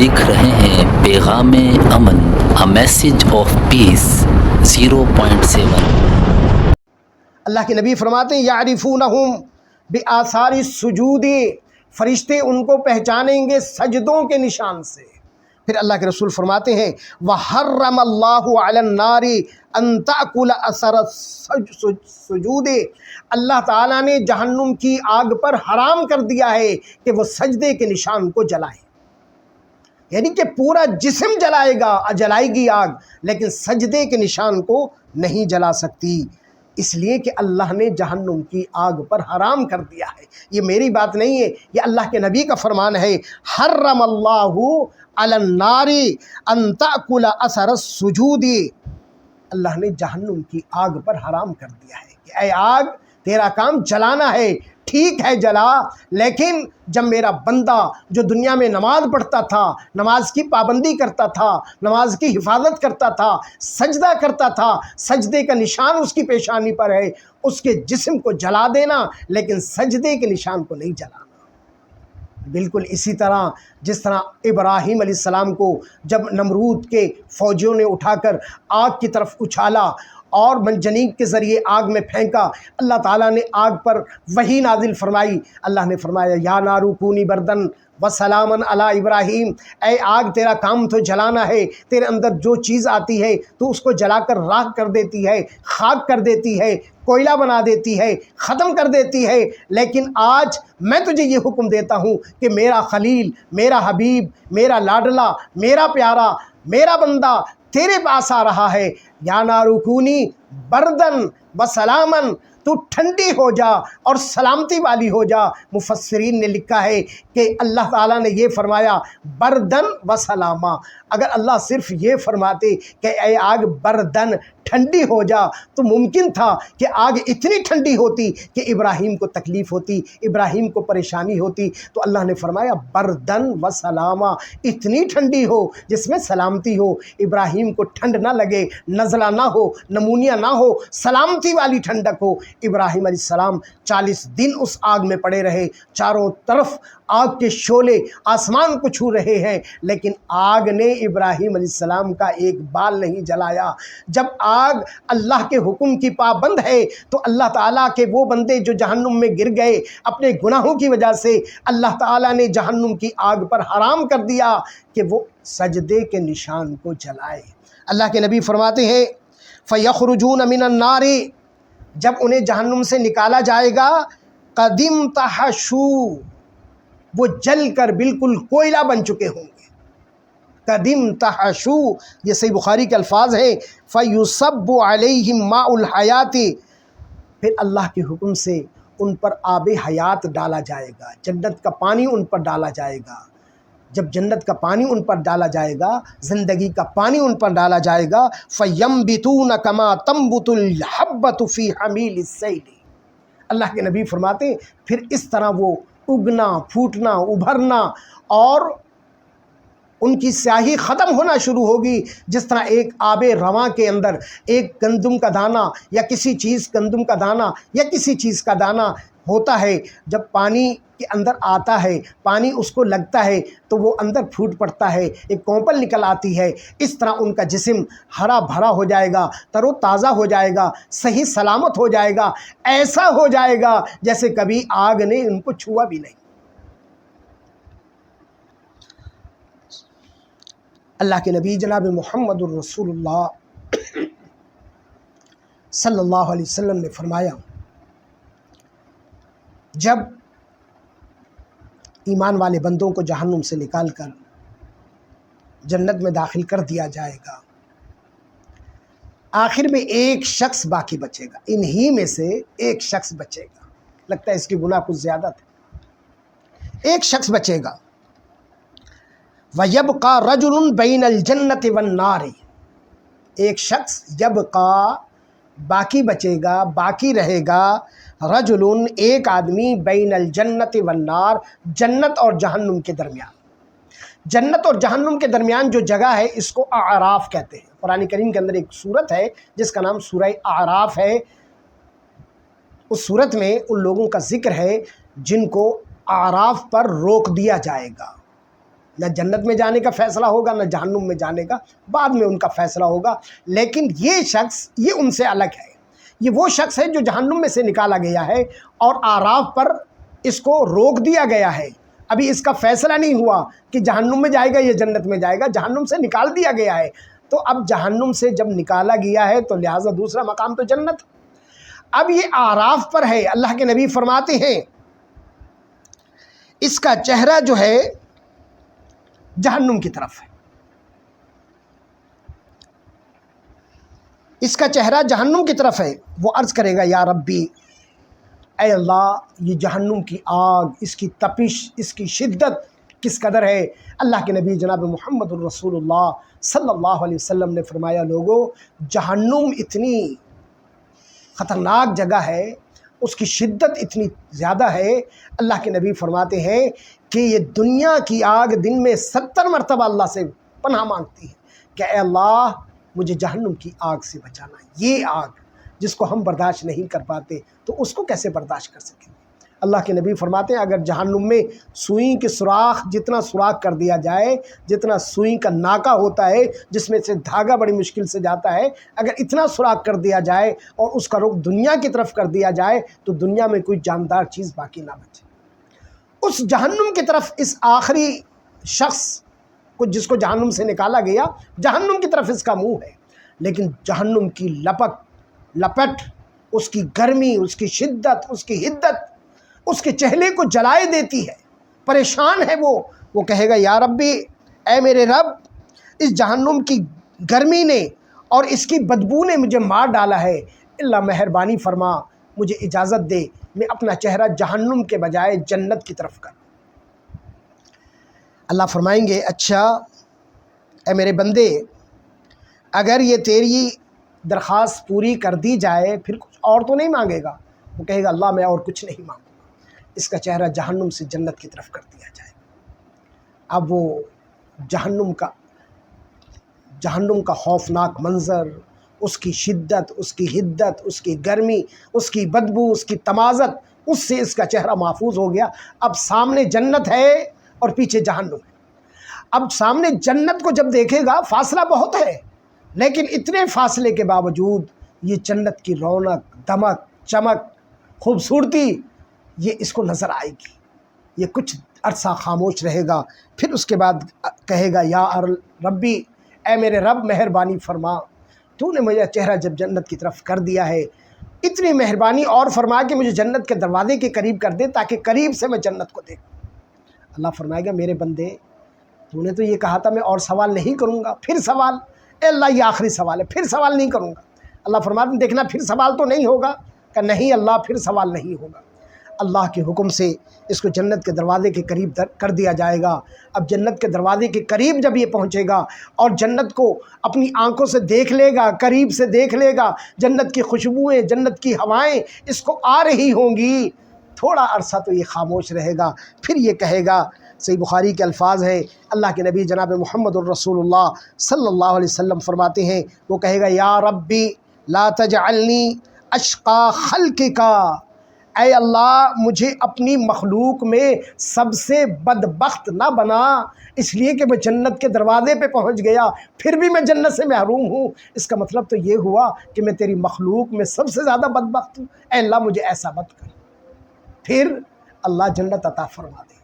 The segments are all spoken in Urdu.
دیکھ رہے ہیں پیغام امن، اے میسج آف پیس 0.7۔ اللہ کے نبی فرماتے ہیں یعرفونہم بآثار السجود، فرشتے ان کو پہچانیں گے سجدوں کے نشان سے۔ پھر اللہ کے رسول فرماتے ہیں وَحَرَّمَ اللَّهُ عَلَى النَّارِ أَن تَأْكُلَ أَثَرَ السُّجُودِ، اللہ تعالیٰ نے جہنم کی آگ پر حرام کر دیا ہے کہ وہ سجدے کے نشان کو جلائے، یعنی کہ پورا جسم جلائے گی آگ، لیکن سجدے کے نشان کو نہیں جلا سکتی، اس لیے کہ اللہ نے جہنم کی آگ پر حرام کر دیا ہے۔ یہ میری بات نہیں ہے، یہ اللہ کے نبی کا فرمان ہے۔ حرم اللہ علی النار ان تأکل اثر السجود، اللہ نے جہنم کی آگ پر حرام کر دیا ہے کہ اے آگ تیرا کام جلانا ہے، ٹھیک ہے جلا، لیکن جب میرا بندہ جو دنیا میں نماز پڑھتا تھا، نماز کی پابندی کرتا تھا، نماز کی حفاظت کرتا تھا، سجدہ کرتا تھا، سجدے کا نشان اس کی پیشانی پر ہے، اس کے جسم کو جلا دینا لیکن سجدے کے نشان کو نہیں جلانا۔ بالکل اسی طرح جس طرح ابراہیم علیہ السلام کو جب نمرود کے فوجیوں نے اٹھا کر آگ کی طرف اچھالا اور منجنیق کے ذریعے آگ میں پھینکا، اللہ تعالیٰ نے آگ پر وحی نازل فرمائی۔ اللہ نے فرمایا یا نارو کونی بردن وسلامن علی ابراہیم، اے آگ تیرا کام تو جلانا ہے، تیرے اندر جو چیز آتی ہے تو اس کو جلا کر راکھ کر دیتی ہے، خاک کر دیتی ہے، کوئلہ بنا دیتی ہے، ختم کر دیتی ہے، لیکن آج میں تجھے یہ حکم دیتا ہوں کہ میرا خلیل، میرا حبیب، میرا لاڈلا، میرا پیارا، میرا بندہ تیرے پاس آ رہا ہے، یا نارو کونی بردن و سلامن، تو ٹھنڈی ہو جا اور سلامتی والی ہو جا۔ مفسرین نے لکھا ہے کہ اللہ تعالیٰ نے یہ فرمایا بردن و سلامہ، اگر اللہ صرف یہ فرماتے کہ اے آگ بردن ٹھنڈی ہو جا تو ممکن تھا کہ آگ اتنی ٹھنڈی ہوتی کہ ابراہیم کو تکلیف ہوتی، ابراہیم کو پریشانی ہوتی، تو اللہ نے فرمایا بردن و سلامہ، اتنی ٹھنڈی ہو جس میں سلامتی ہو، ابراہیم کو ٹھنڈ نہ لگے، نزلہ نہ ہو، نمونیا نہ ہو، سلامتی والی ٹھنڈک ہو۔ ابراہیم علیہ السلام 40 دن اس آگ میں پڑے رہے، چاروں طرف آگ کے شعلے آسمان کو چھو رہے ہیں، لیکن آگ نے ابراہیم علیہ السلام کا ایک بال نہیں جلایا۔ جب آگ اللہ کے حکم کی پابند ہے تو اللہ تعالیٰ کے وہ بندے جو جہنم میں گر گئے اپنے گناہوں کی وجہ سے، اللہ تعالیٰ نے جہنم کی آگ پر حرام کر دیا کہ وہ سجدے کے نشان کو جلائے۔ اللہ کے نبی فرماتے ہیں فَيَخْرُجُونَ مِنَ النَّارِ، جب انہیں جہنم سے نکالا جائے گا، قدیم تحشو، وہ جل کر بالکل کوئلہ بن چکے ہوں گے۔ قدیم تحشو، یہ صحیح بخاری کے الفاظ ہیں، فَيُصَبُّ عَلَيْهِمْ مَاءُ الْحَيَاةِ، پھر اللہ کے حکم سے ان پر آب حیات ڈالا جائے گا، جنت کا پانی ان پر ڈالا جائے گا۔ جب جنت کا پانی ان پر ڈالا جائے گا، زندگی کا پانی ان پر ڈالا جائے گا، فَيَنْبِتُونَ كَمَا تَنْبُتُ الْحَبَّةُ فِي حَمِيلِ السَّيْلِ، اللہ کے نبی فرماتے ہیں پھر اس طرح وہ اگنا، پھوٹنا، ابھرنا اور ان کی سیاہی ختم ہونا شروع ہوگی، جس طرح ایک آب رواں کے اندر ایک گندم کا دانہ یا کسی چیز گندم کا دانہ یا کسی چیز کا دانہ ہوتا ہے، جب پانی کے اندر آتا ہے، پانی اس کو لگتا ہے تو وہ اندر پھوٹ پڑتا ہے، ایک کونپل نکل آتی ہے، اس طرح ان کا جسم ہرا بھرا ہو جائے گا، تر و تازہ ہو جائے گا، صحیح سلامت ہو جائے گا، ایسا ہو جائے گا جیسے کبھی آگ نے ان کو چھوا بھی نہیں۔ اللہ کے نبی جناب محمد الرسول اللہ صلی اللہ علیہ وسلم نے فرمایا جب ایمان والے بندوں کو جہنم سے نکال کر جنت میں داخل کر دیا جائے گا، آخر میں ایک شخص باقی بچے گا، انہی میں سے ایک شخص بچے گا، لگتا ہے اس کی گناہ کچھ زیادہ تھے، ایک شخص بچے گا، وَيَبْقَى رَجُلٌ بَيْنَ الْجَنَّةِ وَالنَّارِ، ایک شخص یبقى باقی بچے گا، باقی رہے گا، رجل ایک آدمی، بین الجنت والنار، جنت اور جہنم کے درمیان، جنت اور جہنم کے درمیان جو جگہ ہے اس کو اعراف کہتے ہیں۔ قرآن کریم کے اندر ایک سورت ہے جس کا نام سورہ اعراف ہے، اس سورت میں ان لوگوں کا ذکر ہے جن کو اعراف پر روک دیا جائے گا، نہ جنت میں جانے کا فیصلہ ہوگا نہ جہنم میں جانے کا، بعد میں ان کا فیصلہ ہوگا۔ لیکن یہ شخص یہ ان سے الگ ہے، یہ وہ شخص ہے جو جہنم میں سے نکالا گیا ہے اور اعراف پر اس کو روک دیا گیا ہے۔ ابھی اس کا فیصلہ نہیں ہوا کہ جہنم میں جائے گا یا جنت میں جائے گا، جہنم سے نکال دیا گیا ہے۔ تو اب جہنم سے جب نکالا گیا ہے تو لہٰذا دوسرا مقام تو جنت۔ اب یہ اعراف پر ہے، اللہ کے نبی فرماتے ہیں اس کا چہرہ جو ہے جہنم کی طرف ہے، اس کا چہرہ جہنم کی طرف ہے۔ وہ عرض کرے گا یا ربی، اے اللہ یہ جہنم کی آگ، اس کی تپش، اس کی شدت کس قدر ہے۔ اللہ کے نبی جناب محمد الرسول اللہ صلی اللہ علیہ وسلم نے فرمایا لوگو، جہنم اتنی خطرناک جگہ ہے، اس کی شدت اتنی زیادہ ہے، اللہ کے نبی فرماتے ہیں کہ یہ دنیا کی آگ دن میں 70 مرتبہ اللہ سے پناہ مانگتی ہے کہ اے اللہ مجھے جہنم کی آگ سے بچانا۔ یہ آگ جس کو ہم برداشت نہیں کر پاتے تو اس کو کیسے برداشت کر سکیں گے۔ اللہ کے نبی فرماتے ہیں اگر جہنم میں سوئی کے سوراخ جتنا سوراخ کر دیا جائے، جتنا سوئی کا ناکا ہوتا ہے جس میں سے دھاگا بڑی مشکل سے جاتا ہے، اگر اتنا سوراخ کر دیا جائے اور اس کا رخ دنیا کی طرف کر دیا جائے تو دنیا میں کوئی جاندار چیز باقی نہ بچے۔ اس جہنم کی طرف اس آخری شخص کو جس کو جہنم سے نکالا گیا، جہنم کی طرف اس کا منہ ہے، لیکن جہنم کی لپٹ، اس کی گرمی، اس کی شدت، اس کی حدت اس کے چہرے کو جلائے دیتی ہے، پریشان ہے وہ کہے گا یا ربی، اے میرے رب، اس جہنم کی گرمی نے اور اس کی بدبو نے مجھے مار ڈالا ہے، اللہ مہربانی فرما، مجھے اجازت دے میں اپنا چہرہ جہنم کے بجائے جنت کی طرف کروں۔ اللہ فرمائیں گے اچھا اے میرے بندے، اگر یہ تیری درخواست پوری کر دی جائے پھر کچھ اور تو نہیں مانگے گا؟ وہ کہے گا اللہ میں اور کچھ نہیں مانگوں گا۔ اس کا چہرہ جہنم سے جنت کی طرف کر دیا جائے۔ اب وہ جہنم کا خوفناک منظر، اس کی شدت، اس کی حدت، اس کی گرمی، اس کی بدبو، اس کی تمازت، اس سے اس کا چہرہ محفوظ ہو گیا۔ اب سامنے جنت ہے اور پیچھے جہنم ہے۔ اب سامنے جنت کو جب دیکھے گا فاصلہ بہت ہے، لیکن اتنے فاصلے کے باوجود یہ جنت کی رونق، دمک، چمک، خوبصورتی یہ اس کو نظر آئے گی۔ یہ کچھ عرصہ خاموش رہے گا، پھر اس کے بعد کہے گا یا ربی، اے میرے رب مہربانی فرما، تو نے مجھے چہرہ جب جنت کی طرف کر دیا ہے، اتنی مہربانی اور فرما کہ مجھے جنت کے دروازے کے قریب کر دے تاکہ قریب سے میں جنت کو دیکھوں۔ اللہ فرمائے گا میرے بندے، تو نے تو یہ کہا تھا میں اور سوال نہیں کروں گا، پھر سوال، اے اللہ یہ آخری سوال ہے، پھر سوال نہیں کروں گا۔ اللہ فرماتے ہیں دیکھنا پھر سوال تو نہیں ہوگا؟ کہ نہیں اللہ پھر سوال نہیں ہوگا۔ اللہ کے حکم سے اس کو جنت کے دروازے کے قریب کر دیا جائے گا۔ اب جنت کے دروازے کے قریب جب یہ پہنچے گا اور جنت کو اپنی آنکھوں سے دیکھ لے گا، قریب سے دیکھ لے گا، جنت کی خوشبوئیں، جنت کی ہوائیں اس کو آ رہی ہوں گی، تھوڑا عرصہ تو یہ خاموش رہے گا، پھر یہ کہے گا، صحیح بخاری کے الفاظ ہیں، اللہ کے نبی جناب محمد الرسول اللہ صلی اللہ علیہ وسلم فرماتے ہیں، وہ کہے گا یا ربی لا تجعلنی اشقا خلقک، اے اللہ مجھے اپنی مخلوق میں سب سے بدبخت نہ بنا، اس لیے کہ میں جنت کے دروازے پہ پہنچ گیا پھر بھی میں جنت سے محروم ہوں۔ اس کا مطلب تو یہ ہوا کہ میں تیری مخلوق میں سب سے زیادہ بدبخت ہوں، اے اللہ مجھے ایسا مت کر۔ پھر اللہ جنت عطا فرما دے۔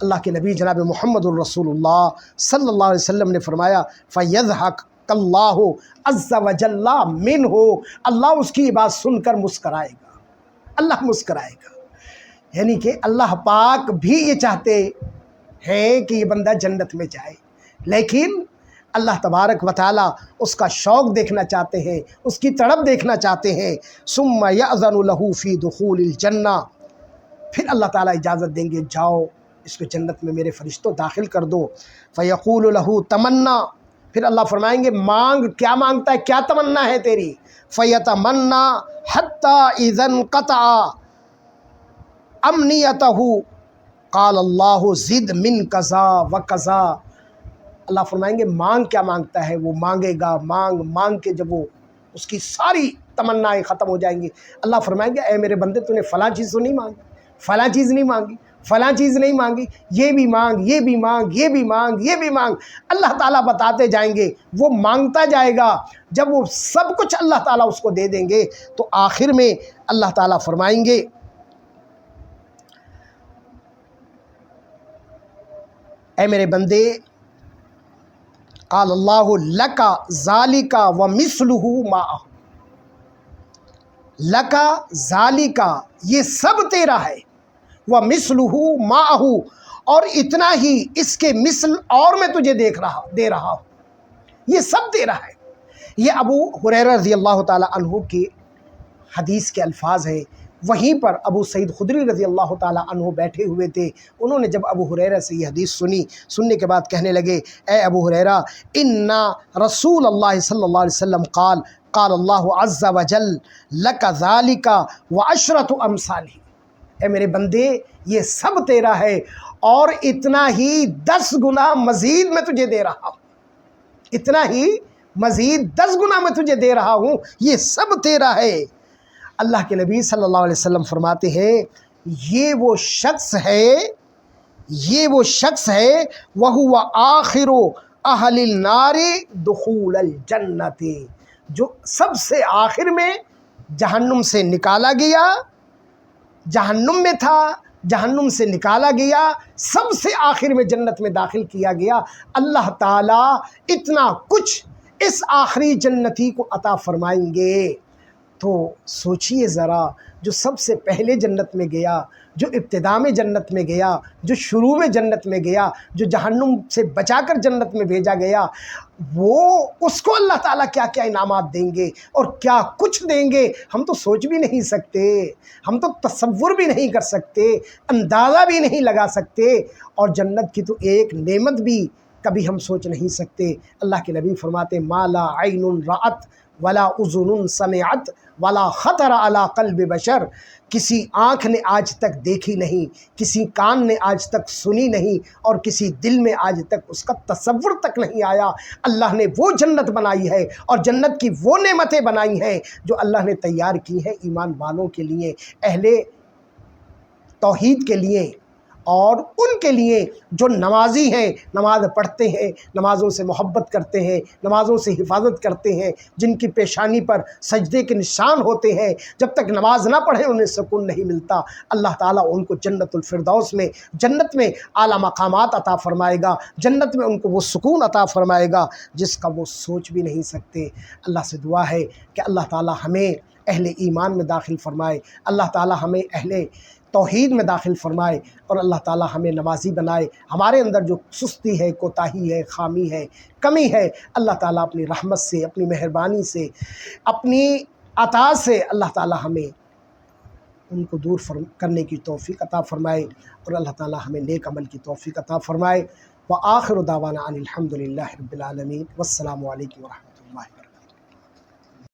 اللہ کے نبی جناب محمد الرسول اللہ صلی اللہ علیہ وسلم نے فرمایا فَيَضْحَكَ اللَّهُ عَزَّ وَجَلَّ مِنْهُ، اللہ اس کی بات سن کر مسکرائے گا، اللہ مسکرائے گا۔ یعنی کہ اللہ پاک بھی یہ چاہتے ہیں کہ یہ بندہ جنت میں جائے، لیکن اللہ تبارک و تعالیٰ اس کا شوق دیکھنا چاہتے ہیں، اس کی تڑپ دیکھنا چاہتے ہیں۔ ثُمَّ يَأْذَنُ لَهُ فِي دُخُولِ الْجَنَّةِ، پھر اللہ تعالیٰ اجازت دیں گے جاؤ اس کو جنت میں میرے فرشتوں داخل کر دو۔ فَيَقُولُ لَهُ تَمَنَّا، پھر اللہ فرمائیں گے مانگ، کیا مانگتا ہے، کیا تمنا ہے تیری؟ فَيَتَمَنَّا حَتَّى إِذَا انْقَطَعَ أَمْنِيَتَهُ قَالَ اللَّهُ زِدْ مِنْ كَذَا وَكَذَا، اللہ فرمائیں گے مانگ، کیا مانگتا ہے؟ وہ مانگے گا، مانگ کے جب وہ اس کی ساری تمنائیں ختم ہو جائیں گی، اللہ فرمائیں گے اے میرے بندے تو نے فلاں چیز تو نہیں مانگی، فلاں چیز نہیں مانگی، فلاں چیز نہیں مانگی، یہ بھی مانگ، یہ بھی مانگ، یہ بھی مانگ، یہ بھی مانگ، اللہ تعالیٰ بتاتے جائیں گے، وہ مانگتا جائے گا۔ جب وہ سب کچھ اللہ تعالیٰ اس کو دے دیں گے تو آخر میں اللہ تعالیٰ فرمائیں گے اے میرے بندے، قال اللہ لک ذالک ومثلہ معہ، لک ذالک یہ سب تیرا ہے، ومثلہ معہ اور اتنا ہی اس کے مثل اور میں تجھے دے رہا ہوں، یہ سب تیرا ہے۔ یہ ابو ہریرہ رضی اللہ تعالی عنہ کی حدیث کے الفاظ ہیں۔ وہیں پر ابو سعید خدری رضی اللہ تعالی عنہ بیٹھے ہوئے تھے، انہوں نے جب ابو ہریرہ سے یہ حدیث سننے کے بعد کہنے لگے اے ابو ہریرہ، انا رسول اللہ صلی اللہ علیہ وسلم قال اللہ عز وجل لک ذالک وعشرۃ امثالہ، اے میرے بندے یہ سب تیرا ہے اور اتنا ہی 10 گنا مزید میں تجھے دے رہا ہوں، اتنا ہی مزید 10 گنا میں تجھے دے رہا ہوں، یہ سب تیرا ہے۔ اللہ کے نبی صلی اللہ علیہ وسلم فرماتے ہیں یہ وہ شخص ہے وَهُوَ آخِرُ أَهْلِ النَّارِ دُخُولَ الْجَنَّةِ، جو سب سے آخر میں جہنم سے نکالا گیا، جہنم میں تھا، جہنم سے نکالا گیا، سب سے آخر میں جنت میں داخل کیا گیا۔ اللہ تعالیٰ اتنا کچھ اس آخری جنتی کو عطا فرمائیں گے۔ تو سوچئے ذرا، جو سب سے پہلے جنت میں گیا، جو ابتدا میں جنت میں گیا، جو شروع میں جنت میں گیا، جو جہنم سے بچا کر جنت میں بھیجا گیا، وہ اس کو اللہ تعالیٰ کیا کیا انعامات دیں گے اور کیا کچھ دیں گے، ہم تو سوچ بھی نہیں سکتے، ہم تو تصور بھی نہیں کر سکتے، اندازہ بھی نہیں لگا سکتے، اور جنت کی تو ایک نعمت بھی کبھی ہم سوچ نہیں سکتے۔ اللہ کے نبی فرماتے ما لا عین رأت ولا اذن سمعت ولا خطر علی قلب بشر، کسی آنکھ نے آج تک دیکھی نہیں، کسی کان نے آج تک سنی نہیں، اور کسی دل میں آج تک اس کا تصور تک نہیں آیا۔ اللہ نے وہ جنت بنائی ہے اور جنت کی وہ نعمتیں بنائی ہیں جو اللہ نے تیار کی ہیں ایمان والوں کے لیے، اہل توحید کے لیے، اور ان کے لیے جو نمازی ہیں، نماز پڑھتے ہیں، نمازوں سے محبت کرتے ہیں، نمازوں سے حفاظت کرتے ہیں، جن کی پیشانی پر سجدے کے نشان ہوتے ہیں، جب تک نماز نہ پڑھیں انہیں سکون نہیں ملتا۔ اللہ تعالیٰ ان کو جنت الفردوس میں، جنت میں اعلیٰ مقامات عطا فرمائے گا، جنت میں ان کو وہ سکون عطا فرمائے گا جس کا وہ سوچ بھی نہیں سکتے۔ اللہ سے دعا ہے کہ اللہ تعالیٰ ہمیں اہل ایمان میں داخل فرمائے، اللہ تعالیٰ ہمیں اہل توحید میں داخل فرمائے، اور اللہ تعالیٰ ہمیں نمازی بنائے۔ ہمارے اندر جو سستی ہے، کوتاہی ہے، خامی ہے، کمی ہے، اللہ تعالیٰ اپنی رحمت سے، اپنی مہربانی سے، اپنی عطا سے اللہ تعالیٰ ہمیں ان کو دور کرنے کی توفیق عطا فرمائے، اور اللہ تعالیٰ ہمیں نیک عمل کی توفیق عطا فرمائے۔ وآخر دعوانا ان الحمد للہ رب العالمین، والسلام علیکم ورحمۃ اللہ وبرکاتہ۔